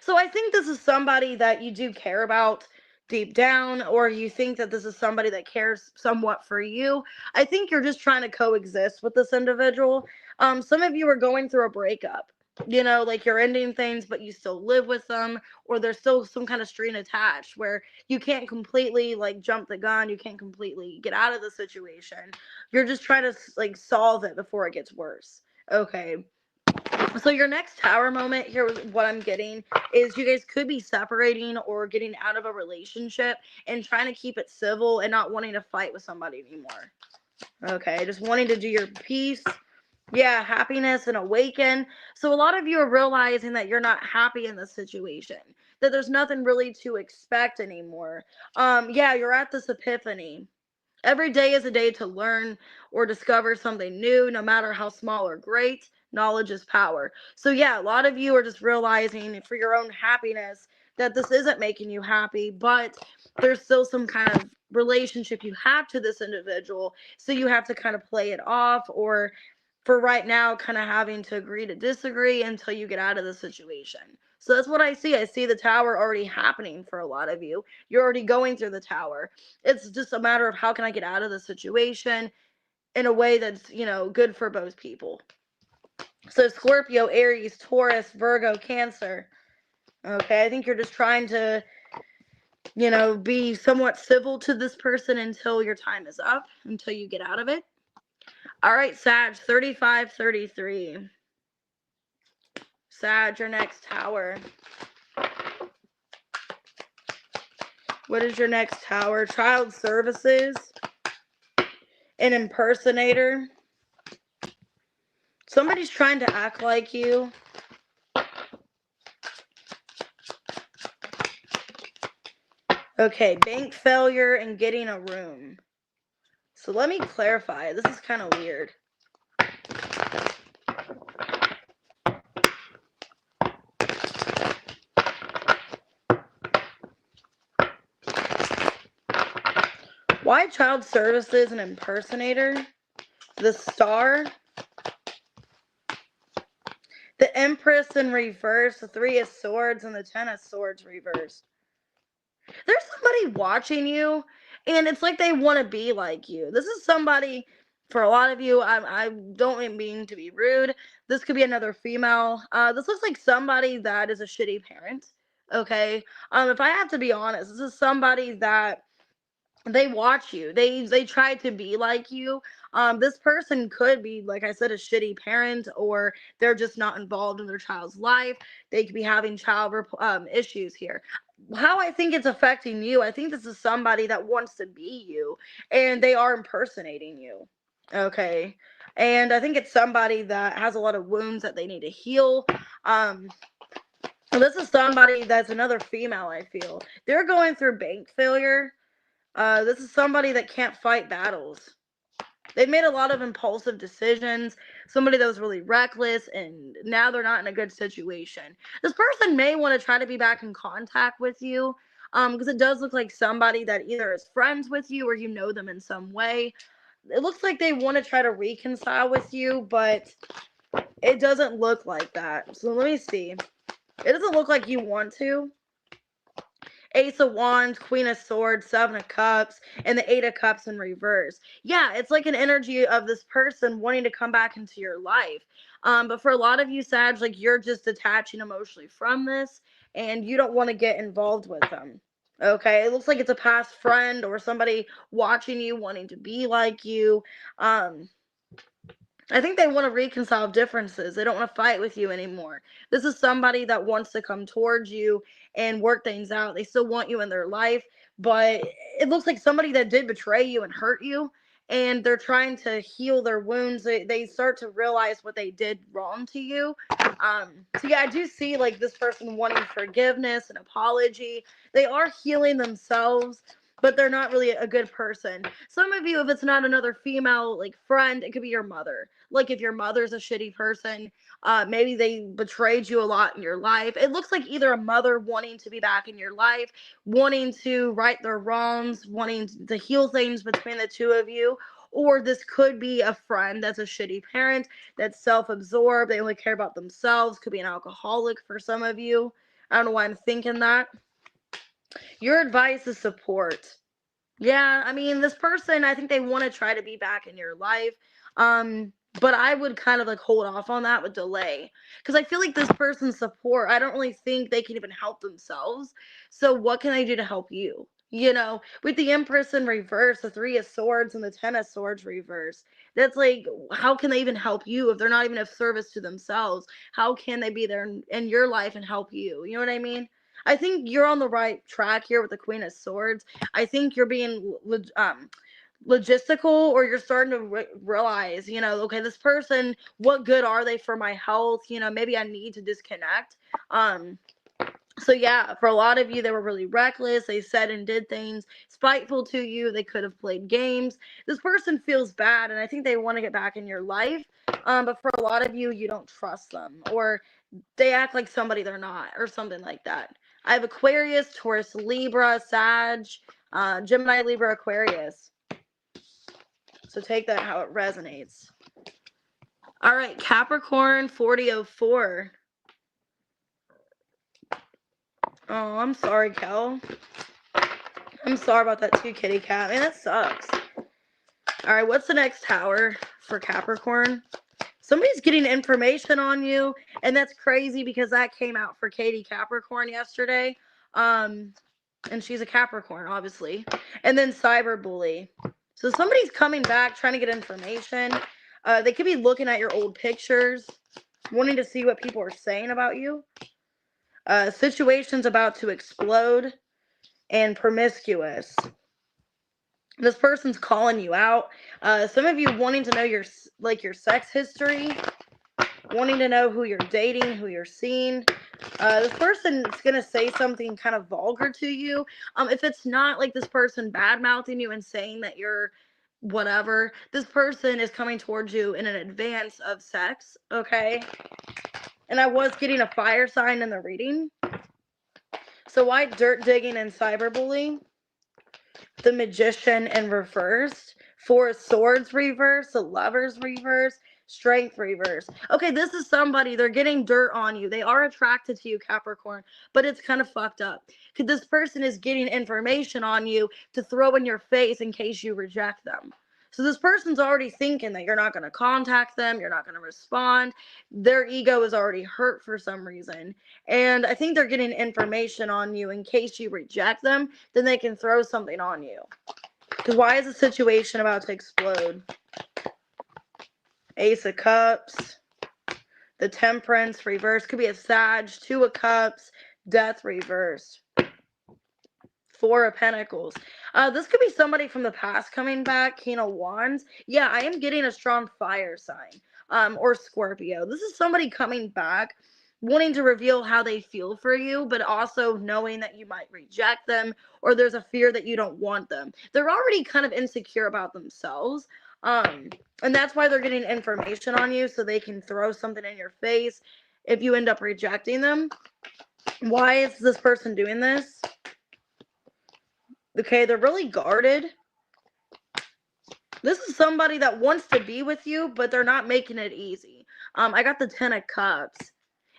So I think this is somebody that you do care about deep down, or you think that this is somebody that cares somewhat for you. I think you're just trying to coexist with this individual. Some of you are going through a breakup, like you're ending things, but you still live with them, or there's still some kind of string attached where you can't completely like jump the gun. You can't completely get out of the situation. You're just trying to like solve it before it gets worse. Okay. So your next tower moment here, what I'm getting is you guys could be separating or getting out of a relationship and trying to keep it civil and not wanting to fight with somebody anymore. Okay, just wanting to do your piece. Yeah, happiness and awaken. So a lot of you are realizing that you're not happy in this situation, that there's nothing really to expect anymore. Yeah, you're at this epiphany. Every day is a day to learn or discover something new, no matter how small or great. Knowledge is power. So yeah, a lot of you are just realizing for your own happiness that this isn't making you happy, but there's still some kind of relationship you have to this individual, so you have to kind of play it off, or for right now kind of having to agree to disagree until you get out of the situation. So that's what I see. I see the tower already happening for a lot of you. You're already going through the tower. It's just a matter of how can I get out of the situation in a way that's, good for both people. So Scorpio, Aries, Taurus, Virgo, Cancer. Okay, I think you're just trying to, be somewhat civil to this person until your time is up, until you get out of it. All right, Sag, 35, 33. Sag, your next tower. What is your next tower? Child services. An impersonator. Somebody's trying to act like you. Okay, bank failure and getting a room. So let me clarify. This is kind of weird. Why child services and impersonator? The Star. The Empress in reverse. The Three of Swords and the Ten of Swords reversed. There's somebody watching you, and it's like they want to be like you. This is somebody, for a lot of you, I don't mean to be rude. This could be another female. This looks like somebody that is a shitty parent. Okay. If I have to be honest, this is somebody that they watch you. They try to be like you. This person could be, like I said, a shitty parent, or they're just not involved in their child's life. They could be having child issues here. How I think it's affecting you, I think this is somebody that wants to be you, and they are impersonating you. Okay. And I think it's somebody that has a lot of wounds that they need to heal. This is somebody that's another female, I feel. They're going through bank failure. This is somebody that can't fight battles. They've made a lot of impulsive decisions. Somebody that was really reckless, and now they're not in a good situation. This person may want to try to be back in contact with you, because it does look like somebody that either is friends with you or you know them in some way. It looks like they want to try to reconcile with you, but it doesn't look like that. So let me see. It doesn't look like you want to. Ace of Wands, Queen of Swords, Seven of Cups, and the Eight of Cups in reverse. Yeah, it's like an energy of this person wanting to come back into your life. But for a lot of you, Sag, like you're just detaching emotionally from this, and you don't want to get involved with them. Okay, it looks like it's a past friend or somebody watching you, wanting to be like you. I think they want to reconcile differences. They don't want to fight with you anymore. This is somebody that wants to come towards you and work things out. They still want you in their life, but it looks like somebody that did betray you and hurt you, and they're trying to heal their wounds. They start to realize what they did wrong to you. So yeah, I do see like this person wanting forgiveness and apology. They are healing themselves, but they're not really a good person. Some of you, if it's not another female like friend, it could be your mother. Like if your mother's a shitty person, maybe they betrayed you a lot in your life. It looks like either a mother wanting to be back in your life, wanting to right their wrongs, wanting to heal things between the two of you, or this could be a friend that's a shitty parent, that's self-absorbed, they only care about themselves, could be an alcoholic for some of you. I don't know why I'm thinking that. Your advice is support. Yeah, I mean, this person, I think they want to try to be back in your life. But I would kind of like hold off on that with delay, because I feel like this person's support, I don't really think they can even help themselves. So what can I do to help you? With the Empress in reverse, the Three of Swords and the Ten of Swords reverse, that's like, how can they even help you if they're not even of service to themselves? How can they be there in your life and help you? You know what I mean? I think you're on the right track here with the Queen of Swords. I think you're being logistical, or you're starting to realize, okay, this person, what good are they for my health? Maybe I need to disconnect. So yeah, for a lot of you, they were really reckless. They said and did things spiteful to you. They could have played games. This person feels bad, and I think they want to get back in your life. But for a lot of you, you don't trust them, or they act like somebody they're not, or something like that. I have Aquarius, Taurus, Libra, Sag, Gemini, Libra, Aquarius. So take that how it resonates. All right, Capricorn 4004. Oh, I'm sorry, Kel. I'm sorry about that too, kitty cat. Man, that sucks. All right, what's the next tower for Capricorn? Somebody's getting information on you, and that's crazy because that came out for Katie Capricorn yesterday. And she's a Capricorn, obviously. And then cyberbully. So somebody's coming back trying to get information. They could be looking at your old pictures, wanting to see what people are saying about you. Situation's about to explode. And promiscuous. This person's calling you out. Some of you wanting to know your sex history, wanting to know who you're dating, who you're seeing. This person's gonna say something kind of vulgar to you. If it's not like this person bad mouthing you and saying that you're whatever, this person is coming towards you in an advance of sex. Okay. And I was getting a fire sign in the reading. So why dirt digging and cyberbullying? The Magician in reverse, Four of Swords reverse, the Lovers reverse, Strength reverse. Okay, this is somebody, they're getting dirt on you. They are attracted to you, Capricorn, but it's kind of fucked up. Because this person is getting information on you to throw in your face in case you reject them. So this person's already thinking that you're not going to contact them, you're not going to respond. Their ego is already hurt for some reason. And I think they're getting information on you in case you reject them, then they can throw something on you. Because why is the situation about to explode? Ace of Cups, the Temperance reverse, could be a Sag, Two of Cups, Death reverse. Four of Pentacles. This could be somebody from the past coming back. King of Wands. Yeah, I am getting a strong fire sign. Or Scorpio. This is somebody coming back, wanting to reveal how they feel for you, but also knowing that you might reject them, or there's a fear that you don't want them. They're already kind of insecure about themselves. And that's why they're getting information on you, so they can throw something in your face if you end up rejecting them. Why is this person doing this? Okay, they're really guarded. This is somebody that wants to be with you, but they're not making it easy. I got the Ten of Cups.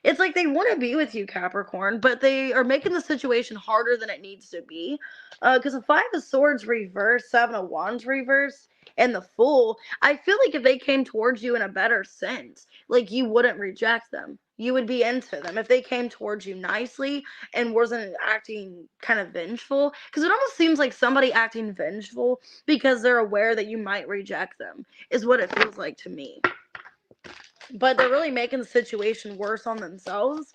It's like they want to be with you, Capricorn, but they are making the situation harder than it needs to be. Because the Five of Swords reverse, Seven of Wands reverse, and the Fool, I feel like if they came towards you in a better sense, like you wouldn't reject them. You would be into them if they came towards you nicely and wasn't acting kind of vengeful. Because it almost seems like somebody acting vengeful because they're aware that you might reject them is what it feels like to me. But they're really making the situation worse on themselves.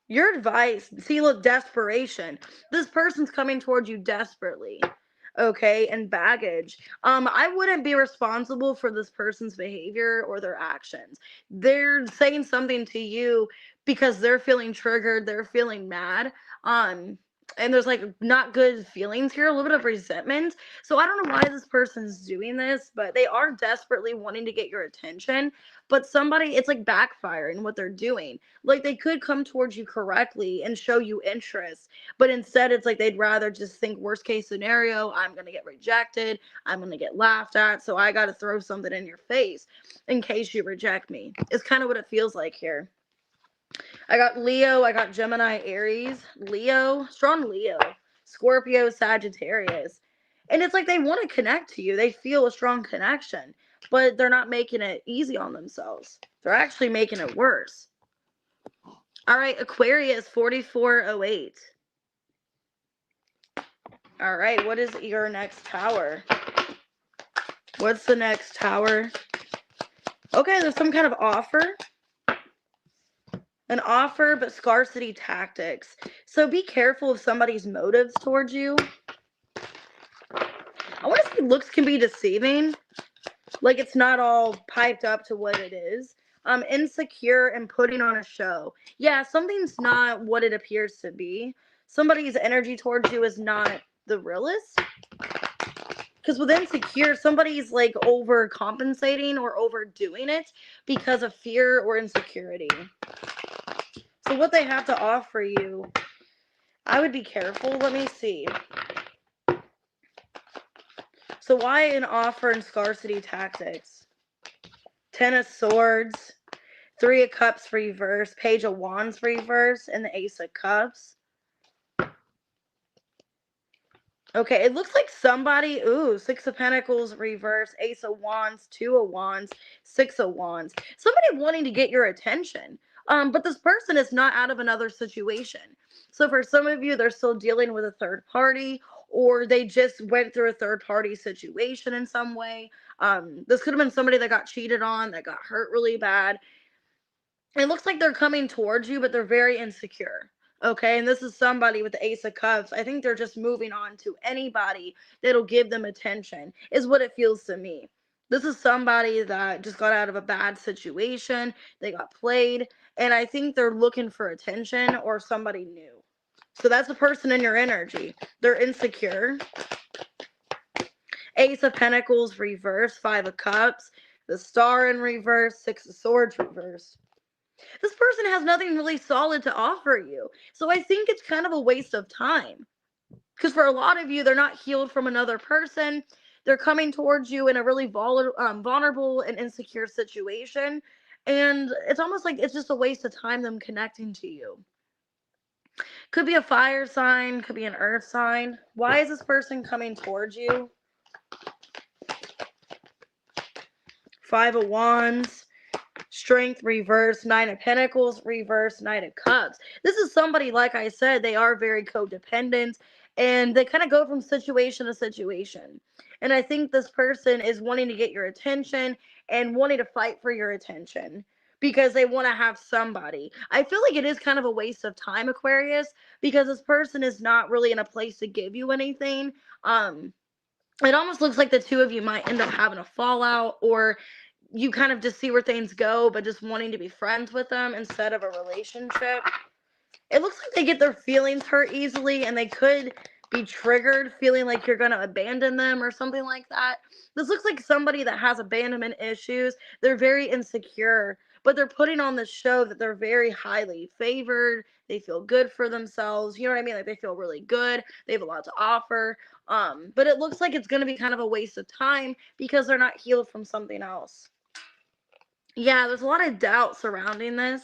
Your advice, see, look, desperation. This person's coming towards you desperately. Okay, and baggage. I wouldn't be responsible for this person's behavior or their actions. They're saying something to you because they're feeling triggered, they're feeling mad. And there's like not good feelings here, a little bit of resentment. So I don't know why this person's doing this, but they are desperately wanting to get your attention. But somebody, it's like backfiring what they're doing. Like they could come towards you correctly and show you interest, but instead it's like they'd rather just think worst case scenario, I'm going to get rejected, I'm going to get laughed at, so I got to throw something in your face in case you reject me. It's kind of what it feels like here. I got Leo, I got Gemini, Aries, Leo, strong Leo, Scorpio, Sagittarius. And it's like they want to connect to you. They feel a strong connection, but they're not making it easy on themselves. They're actually making it worse. All right, Aquarius 4408. All right, what is your next tower? What's the next tower? Okay, there's some kind of offer. An offer, but scarcity tactics. So be careful of somebody's motives towards you. I want to say looks can be deceiving. Like it's not all piped up to what it is. Insecure and putting on a show. Yeah, something's not what it appears to be. Somebody's energy towards you is not the realest. Because with insecure, somebody's like overcompensating or overdoing it because of fear or insecurity. So what they have to offer you, I would be careful. Let me see. So why an offer in scarcity tactics? 10 of Swords, 3 of Cups reverse, Page of Wands reverse, and the Ace of Cups. Okay, it looks like somebody, 6 of Pentacles reverse, Ace of Wands, 2 of Wands, 6 of Wands. Somebody wanting to get your attention. But this person is not out of another situation. So for some of you, they're still dealing with a third party, or they just went through a third party situation in some way. This could have been somebody that got cheated on, that got hurt really bad. It looks like they're coming towards you, but they're very insecure. Okay, and this is somebody with the Ace of Cups. I think they're just moving on to anybody that'll give them attention, is what it feels to me. This is somebody that just got out of a bad situation. They got played, and I think they're looking for attention or somebody new. So that's a person in your energy. They're insecure. Ace of Pentacles reverse, 5 of Cups, the Star in reverse, 6 of Swords reverse. This person has nothing really solid to offer you. So I think it's kind of a waste of time. Because for a lot of you, they're not healed from another person. They're coming towards you in a really vulnerable and insecure situation. And it's almost like it's just a waste of time them connecting to you. Could be a fire sign, could be an earth sign. Why is this person coming towards you? 5 of Wands. Strength reverse, 9 of Pentacles reverse, 9 of Cups. This is somebody, like I said, they are very codependent, and they kind of go from situation to situation. And I think this person is wanting to get your attention and wanting to fight for your attention because they want to have somebody. I feel like it is kind of a waste of time, Aquarius, because this person is not really in a place to give you anything. It almost looks like the two of you might end up having a fallout, or you kind of just see where things go, but just wanting to be friends with them instead of a relationship. It looks like they get their feelings hurt easily, and they could be triggered feeling like you're going to abandon them or something like that. This looks like somebody that has abandonment issues. They're very insecure, but they're putting on this show that they're very highly favored. They feel good for themselves. You know what I mean? Like they feel really good. They have a lot to offer. But it looks like it's going to be kind of a waste of time because they're not healed from something else. Yeah, there's a lot of doubt surrounding this.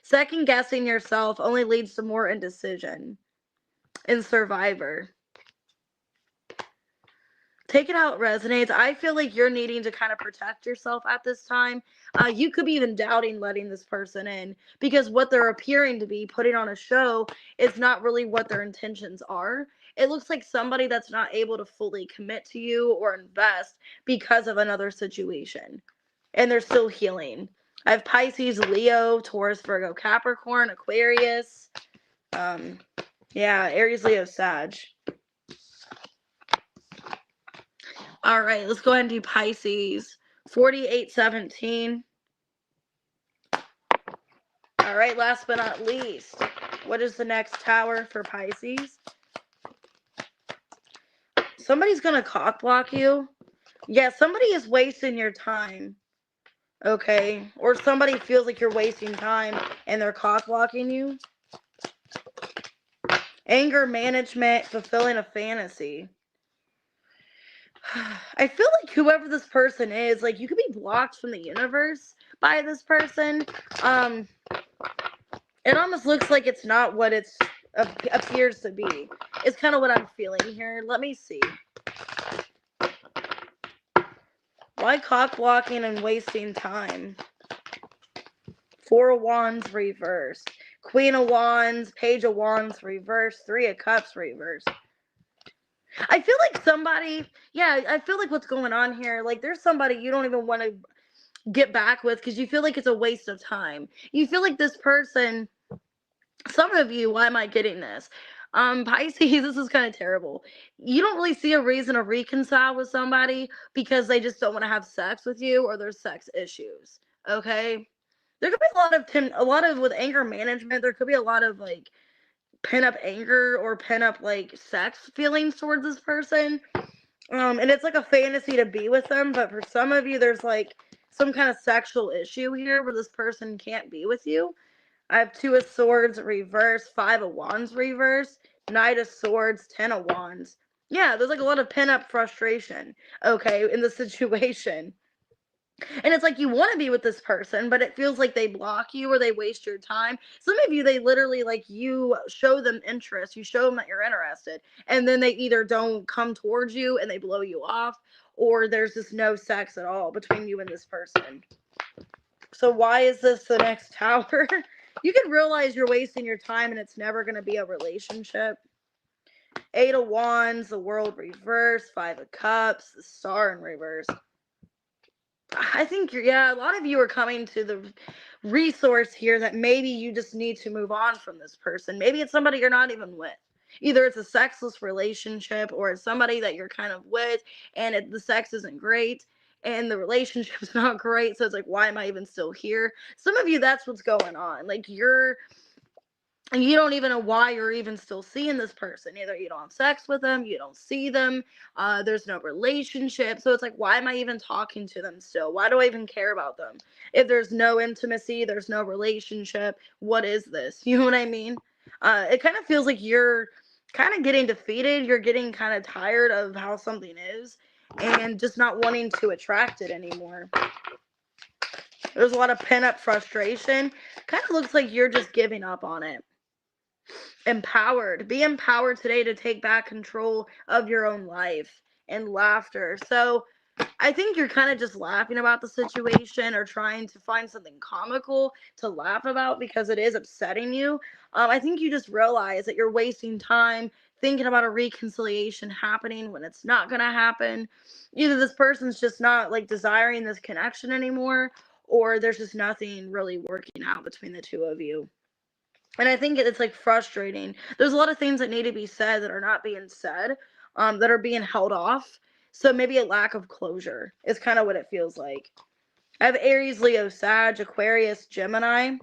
Second guessing yourself only leads to more indecision. In Survivor, take it how it resonates. I feel like you're needing to kind of protect yourself at this time. You could be even doubting letting this person in because what they're appearing to be putting on a show is not really what their intentions are. It looks like somebody that's not able to fully commit to you or invest because of another situation. And they're still healing. I have Pisces, Leo, Taurus, Virgo, Capricorn, Aquarius. Yeah, Aries, Leo, Sag. All right, let's go ahead and do Pisces. 4817. All right, last but not least, what is the next tower for Pisces? Somebody's going to cock block you. Yeah, somebody is wasting your time. Okay, or somebody feels like you're wasting time and they're cock blocking you. Anger management, fulfilling a fantasy. I feel like whoever this person is, like you could be blocked from the universe by this person. It almost looks like it's not what it appears to be. It's kind of what I'm feeling here. Let me see. Why cock blocking and wasting time? 4 of Wands reversed. Queen of Wands, Page of Wands reversed. 3 of Cups reversed. I feel like somebody, I feel like what's going on here, like there's somebody you don't even want to get back with because you feel like it's a waste of time. You feel like this person, some of you, why am I getting this? Pisces, this is kind of terrible. You don't really see a reason to reconcile with somebody because they just don't want to have sex with you or there's sex issues. Okay? There could be a lot of with anger management, there could be a lot of like pent up anger or pent up like sex feelings towards this person. And it's like a fantasy to be with them, but for some of you there's like some kind of sexual issue here where this person can't be with you. I have 2 of Swords reverse, 5 of Wands reverse, Knight of Swords, 10 of Wands. Yeah, there's like a lot of pent-up frustration, okay, in the situation. And it's like you want to be with this person, but it feels like they block you or they waste your time. Some of you, they literally, like, you show them interest, you show them that you're interested, and then they either don't come towards you and they blow you off, or there's just no sex at all between you and this person. So why is this the next tower? You can realize you're wasting your time and it's never going to be a relationship. 8 of Wands, the World reverse, 5 of Cups, the Star in reverse. I think a lot of you are coming to the resource here that maybe you just need to move on from this person. Maybe it's somebody you're not even with. Either it's a sexless relationship or it's somebody that you're kind of with and the sex isn't great and the relationship's not great. So it's like, why am I even still here? Some of you, that's what's going on. Like you don't even know why you're even still seeing this person. Either you don't have sex with them, you don't see them, there's no relationship. So it's like, why am I even talking to them still? Why do I even care about them? If there's no intimacy, there's no relationship, what is this? You know what I mean? It kind of feels like you're kind of getting defeated. You're getting kind of tired of how something is and just not wanting to attract it anymore. There's a lot of pent-up frustration. Kind of looks like you're just giving up on it. Empowered. Be empowered today to take back control of your own life. And laughter. So I think you're kind of just laughing about the situation or trying to find something comical to laugh about because it is upsetting you. I think you just realize that you're wasting time thinking about a reconciliation happening when it's not going to happen. Either this person's just not like desiring this connection anymore, or there's just nothing really working out between the two of you. And I think it's like frustrating. There's a lot of things that need to be said that are not being said, that are being held off. So maybe a lack of closure is kind of what it feels like. I have Aries, Leo, Sag, Aquarius, Gemini.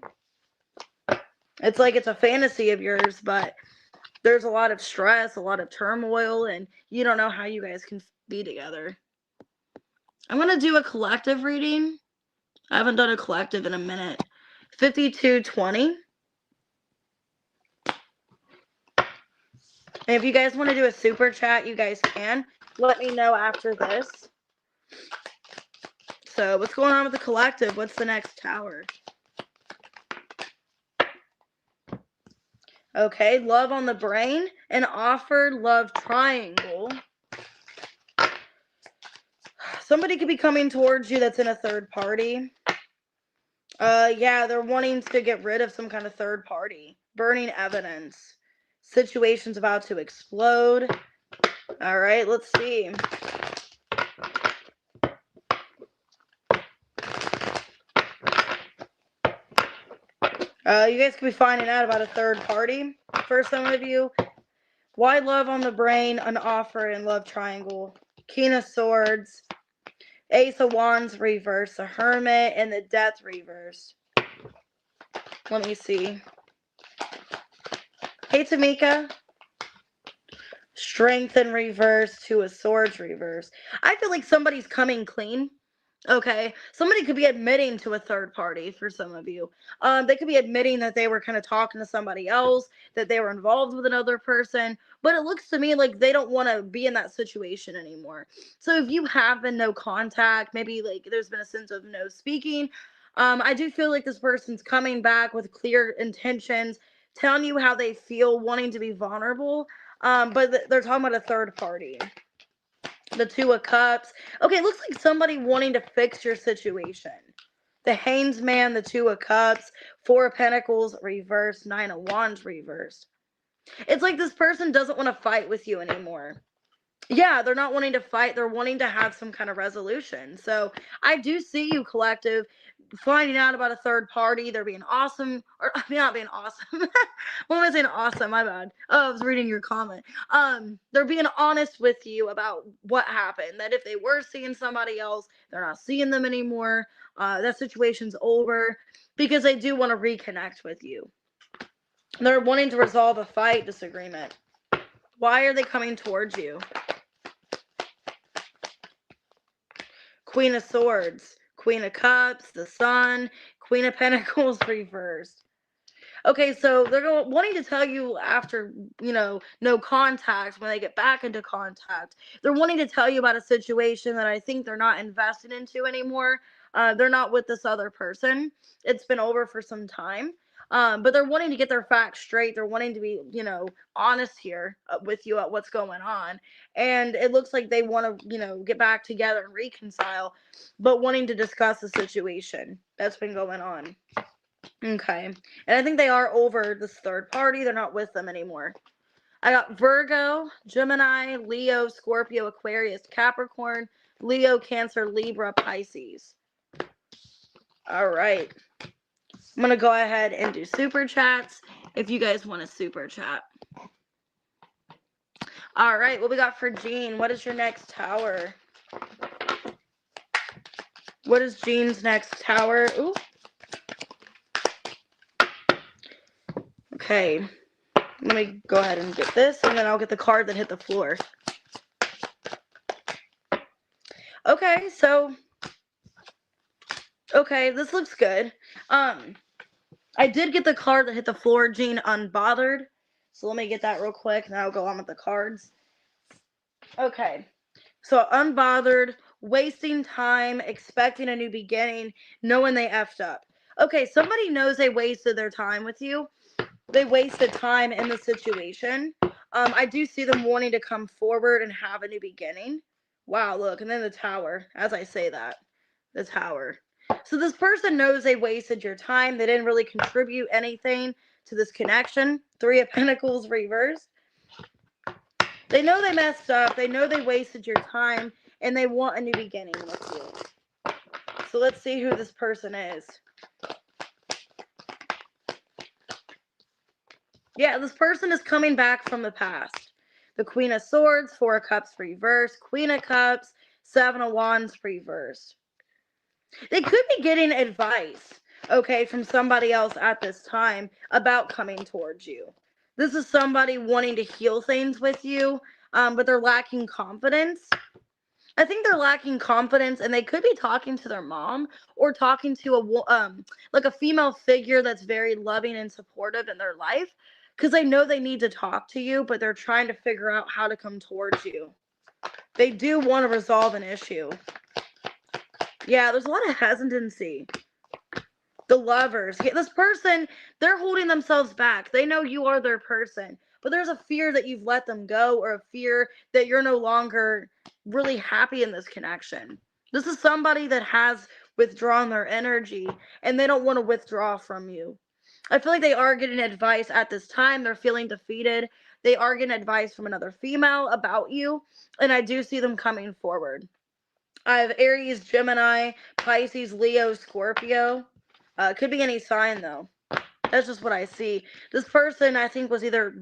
It's like it's a fantasy of yours, but there's a lot of stress, a lot of turmoil, and you don't know how you guys can be together. I'm going to do a collective reading. I haven't done a collective in a minute. 5220. And if you guys want to do a super chat, you guys can. Let me know after this. So what's going on with the collective? What's the next tower? Okay, love on the brain. An offered love triangle. Somebody could be coming towards you that's in a third party. Yeah, they're wanting to get rid of some kind of third party. Burning evidence. Situation's about to explode. All right, let's see. You guys could be finding out about a third party for some of you. Why love on the brain, an offer, and love triangle. King of Swords, Ace of Wands reverse, a Hermit, and the Death reverse. Let me see. Hey, Tamika. Strength in reverse, 2 of Swords reverse. I feel like somebody's coming clean. Okay, somebody could be admitting to a third party for some of you. They could be admitting that they were kind of talking to somebody else, that they were involved with another person, but it looks to me like they don't want to be in that situation anymore. So if you have been no contact, maybe like there's been a sense of no speaking, I do feel like this person's coming back with clear intentions, telling you how they feel, wanting to be vulnerable, but they're talking about a third party. The 2 of Cups. Okay, it looks like somebody wanting to fix your situation. The Hanged Man, the 2 of Cups, 4 of Pentacles reversed, 9 of Wands reversed. It's like this person doesn't want to fight with you anymore. Yeah, they're not wanting to fight. They're wanting to have some kind of resolution. So I do see you, collective, finding out about a third party. They're being awesome. Or I mean, not being awesome. What am I saying? Awesome. My bad. Oh, I was reading your comment. They're being honest with you about what happened. That if they were seeing somebody else, they're not seeing them anymore. That situation's over because they do want to reconnect with you. They're wanting to resolve a fight, disagreement. Why are they coming towards you? Queen of Swords, Queen of Cups, the Sun, Queen of Pentacles reversed. Okay, so they're wanting to tell you after, no contact, when they get back into contact, they're wanting to tell you about a situation that I think they're not invested into anymore. They're not with this other person. It's been over for some time. But they're wanting to get their facts straight. They're wanting to be, honest here with you at what's going on. And it looks like they want to, get back together and reconcile, but wanting to discuss the situation that's been going on. Okay. And I think they are over this third party. They're not with them anymore. I got Virgo, Gemini, Leo, Scorpio, Aquarius, Capricorn, Leo, Cancer, Libra, Pisces. All right. I'm going to go ahead and do super chats if you guys want a super chat. All right. What we got for Jean? What is your next tower? What is Jean's next tower? Ooh. Okay. Let me go ahead and get this, and then I'll get the card that hit the floor. Okay, so... Okay, this looks good. I did get the card that hit the floor, Jean, unbothered. So let me get that real quick, and I'll go on with the cards. Okay. So unbothered, wasting time, expecting a new beginning, knowing they effed up. Okay, somebody knows they wasted their time with you. They wasted time in the situation. I do see them wanting to come forward and have a new beginning. Wow, look, and then the tower, as I say that. The tower. So this person knows they wasted your time. They didn't really contribute anything to this connection. 3 of Pentacles reversed. They know they messed up. They know they wasted your time. And they want a new beginning with you. So let's see who this person is. Yeah, this person is coming back from the past. The Queen of Swords, 4 of Cups reversed. Queen of Cups, 7 of Wands reversed. They could be getting advice, okay, from somebody else at this time about coming towards you. This is somebody wanting to heal things with you, but they're lacking confidence. I think they're lacking confidence, and they could be talking to their mom or talking to a female figure that's very loving and supportive in their life, because they know they need to talk to you, but they're trying to figure out how to come towards you. They do want to resolve an issue. Yeah, there's a lot of hesitancy. The Lovers. This person, they're holding themselves back. They know you are their person, but there's a fear that you've let them go, or a fear that you're no longer really happy in this connection. This is somebody that has withdrawn their energy, and they don't want to withdraw from you. I feel like they are getting advice at this time. They're feeling defeated. They are getting advice from another female about you, and I do see them coming forward. I have Aries, Gemini, Pisces, Leo, Scorpio. Could be any sign, though. That's just what I see. This person, I think, was either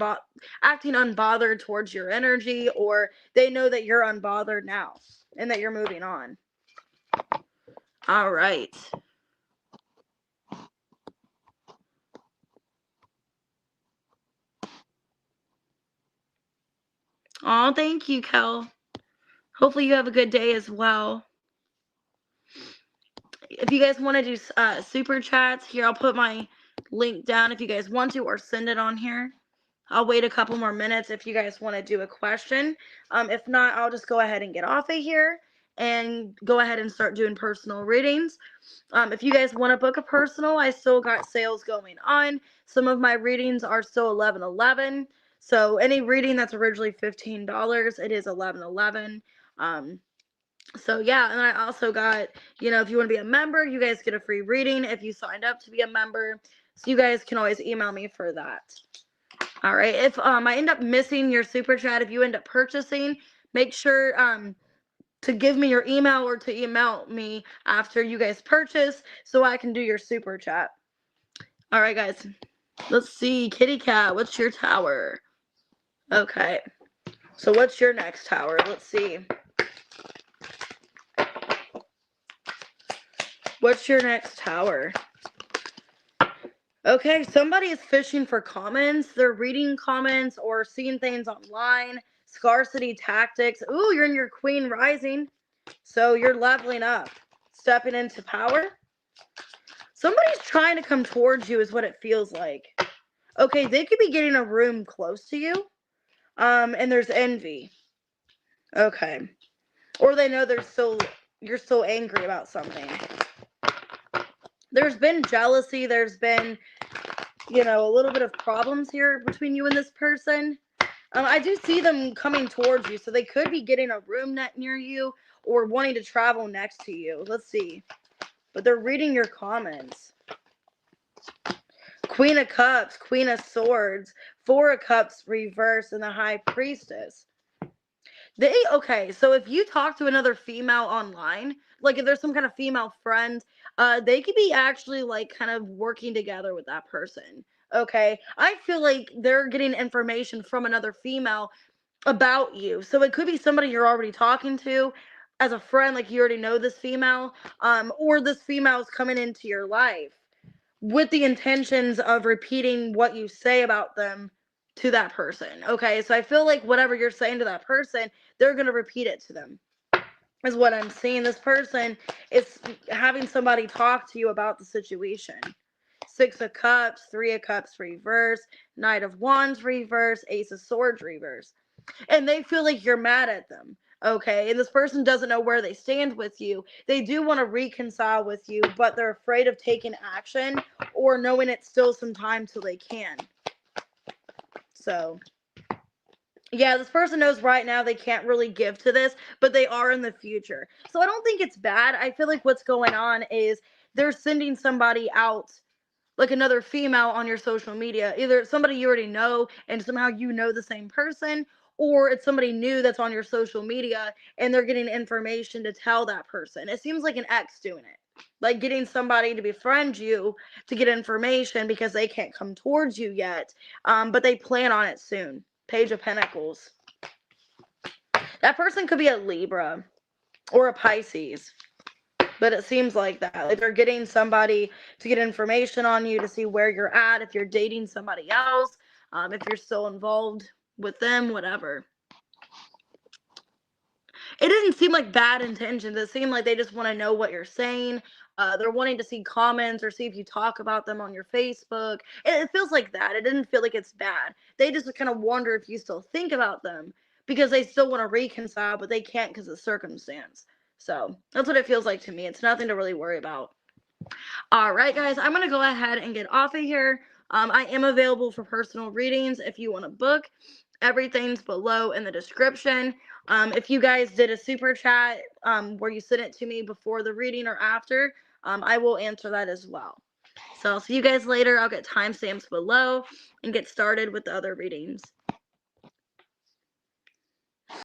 acting unbothered towards your energy, or they know that you're unbothered now and that you're moving on. All right. Oh, thank you, Kel. Hopefully you have a good day as well. If you guys want to do super chats, here, I'll put my link down if you guys want to, or send it on here. I'll wait a couple more minutes if you guys want to do a question. If not, I'll just go ahead and get off of here and go ahead and start doing personal readings. If you guys want to book a personal, I still got sales going on. Some of my readings are still $11.11. So any reading that's originally $15, it is $11.11. So yeah, and I also got, if you want to be a member, you guys get a free reading if you signed up to be a member. So you guys can always email me for that. All right. If I end up missing your super chat, if you end up purchasing, make sure to give me your email, or to email me after you guys purchase, so I can do your super chat. All right, guys. Let's see. Kitty Cat, what's your tower? Okay. So what's your next tower? Let's see. What's your next tower? Okay, somebody is fishing for comments. They're reading comments or seeing things online. Scarcity tactics. Ooh, you're in your Queen rising. So you're leveling up. Stepping into power. Somebody's trying to come towards you is what it feels like. Okay, they could be getting a room close to you. And there's envy. Okay. Or they know you're still angry about something. There's been jealousy, there's been, a little bit of problems here between you and this person. I do see them coming towards you, so they could be getting a room near you or wanting to travel next to you. Let's see. But they're reading your comments. Queen of Cups, Queen of Swords, Four of Cups reverse, and the High Priestess. Okay, so if you talk to another female online, like if there's some kind of female friend, they could be actually like kind of working together with that person. Okay, I feel like they're getting information from another female about you. So it could be somebody you're already talking to as a friend, like you already know this female, or this female's coming into your life with the intentions of repeating what you say about them to that person. Okay, so I feel like whatever you're saying to that person, they're going to repeat it to them, is what I'm seeing. This person is having somebody talk to you about the situation. Six of Cups, Three of Cups reverse, Knight of Wands reverse, Ace of Swords reverse. And they feel like you're mad at them. Okay, and this person doesn't know where they stand with you. They do want to reconcile with you, but they're afraid of taking action or knowing it's still some time till they can. So, yeah, this person knows right now they can't really give to this, but they are in the future. So I don't think it's bad. I feel like what's going on is they're sending somebody out, like another female on your social media. Either it's somebody you already know and somehow you know the same person, or it's somebody new that's on your social media and they're getting information to tell that person. It seems like an ex doing it. Like getting somebody to befriend you to get information because they can't come towards you yet. But they plan on it soon. Page of Pentacles. That person could be a Libra or a Pisces. But it seems like that. Like they're getting somebody to get information on you to see where you're at, if you're dating somebody else, if you're still involved with them, whatever. It doesn't seem like bad intentions. It seems like they just want to know what you're saying. They're wanting to see comments or see if you talk about them on your Facebook. It feels like that. It didn't feel like it's bad. They just kind of wonder if you still think about them because they still want to reconcile, but they can't because of circumstance. So that's what it feels like to me. It's nothing to really worry about. All right, guys, I'm going to go ahead and get off of here. I am available for personal readings if you want to book. Everything's below in the description. If you guys did a super chat where you sent it to me before the reading or after, I will answer that as well. So I'll see you guys later. I'll get timestamps below and get started with the other readings.